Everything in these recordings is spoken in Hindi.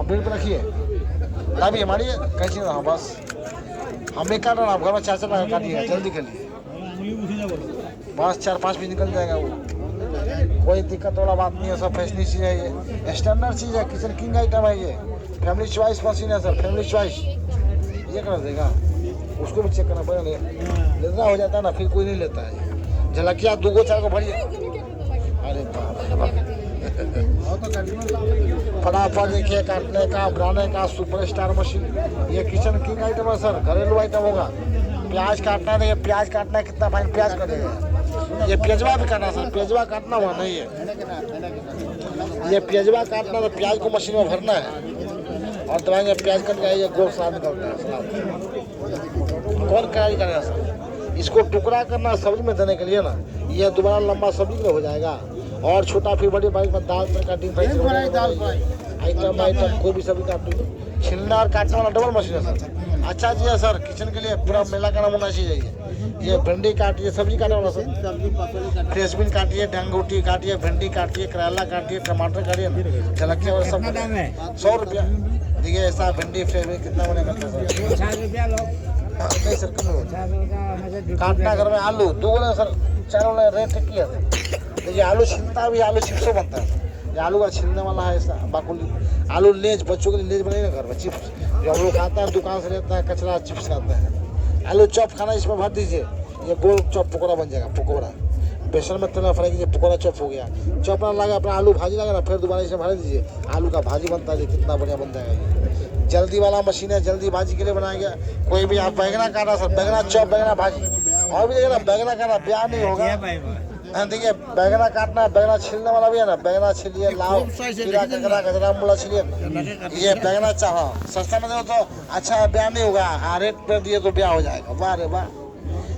हाँ बिल पे रखिए अभी हमारी कैसी ना बस हमें काट रहा घर में 4 लगा काटिएगा जल्दी कर लिए बस 4-5 पीस निकल जाएगा वो कोई दिक्कत वाला बात नहीं है। सब फैशनी चीज़ है ये स्टैंडर्ड चीज़ है किचन किंग आइटम है ये फैमिली चॉइस मशीन है सर फैमिली चॉइस ये कर देगा उसको भी चेक करना पड़ेगा लेना हो जाता है ना फिर कोई नहीं लेता है झलकिया 2-4 को भरिए अरे फटाफट देखिए काटने का बनाने का सुपरस्टार मशीन ये किचन किंग आइटम है सर घरेलू आइटम होगा। प्याज काटना है प्याज काटना है कितना फाइन प्याज कटेगा ये प्याजवा भी काटना सर प्याजवा काटना हुआ नहीं है ये प्याजवा काटना तो प्याज को मशीन में भरना है और दवाएंगे प्याज कट गया ये गोल सलाद निकलता है सलाद कौन कढ़ाई करेगा सर इसको टुकड़ा करना सब्जी में देने के लिए ना ये दोबारा लंबा सब्जी के लिए हो जाएगा और छोटा फिर बड़ी बाइक में दाल तड़का डीप फ्राई आइटम कोई भी सब्जी काट छिलना और काटने वाला डबल मशीन है सर अच्छा जी है सर किचन के लिए पूरा मेला का नमूना चाहिए ये भिंडी काटिए सब्जी काटने वाला सर फ्रेशबीन काटिए डंगोटी काटिए भिंडी काटिए करेला काटिए टमाटर काटिए झलकिया और सब 100 रुपया देखिए ऐसा भिंडी फ्रेशबीन कितना बनेगा नहीं सर कम काटना घर में आलू 2 सर 4 रेट किया देखिए आलू छिलता भी आलू चिप्स बनता है ये आलू का छिलने वाला है ऐसा बाकुली आलू लेज बच्चों के लिए लेज बनेगा घर में चिप्स जो हम लोग खाता है दुकान से लेता है कचरा चिप्स खाता है आलू चॉप खाना इसमें भर दीजिए ये गोल चॉप पकौड़ा बन जाएगा पकौड़ा बेसन में तेल फ्राई कीजिए पकौड़ा चॉप हो गया चॉप ना लगा अपना आलू भाजी लगा ना फिर दोबारा इसमें भर दीजिए आलू का भाजी बनता है कितना बढ़िया बन जाएगा ये जल्दी वाला मशीन है जल्दी भाजी के लिए बनाया गया कोई भी आप बैगना काटा सर बैगना चॉप बैगना भाजी और भी देखिए ना बैगना काटना ब्याह नहीं होगा देखिए बैगना काटना बैगना छिलने वाला भी है ना बैगना छिलिए लाओ खीरा ककड़ा गजरा मूला छिलिए ये बैगना चाहो सस्ता में दो तो अच्छा ब्याह नहीं होगा रेट पे दिए तो ब्याह हो जाएगा वाह रे वाह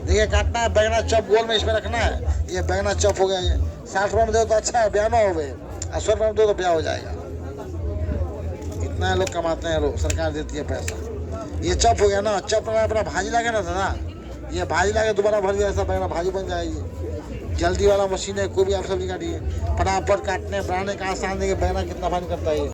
देखिए काटना है बैगना चॉप गोल में इसमें रखना है ये बैगना चॉप हो गया ये 60 रुपये में दो तो अच्छा है ब्याह ना हो गए 100 रुपये में दो तो ब्याह हो जाएगा इतना लोग कमाते हैं लोग सरकार देती है पैसा ये चॉप हो गया ना चॉप अपना भाजी लगे ना दादा ये भाजी लगे दोबारा भर दिया ऐसा बैगना भाजी बन जाएगी जल्दी वाला मशीन है कोई भी आप सब्जी काटिए फटाफट काटने बनाने का आसान देखिए बैगना कितना फाइन करता है ये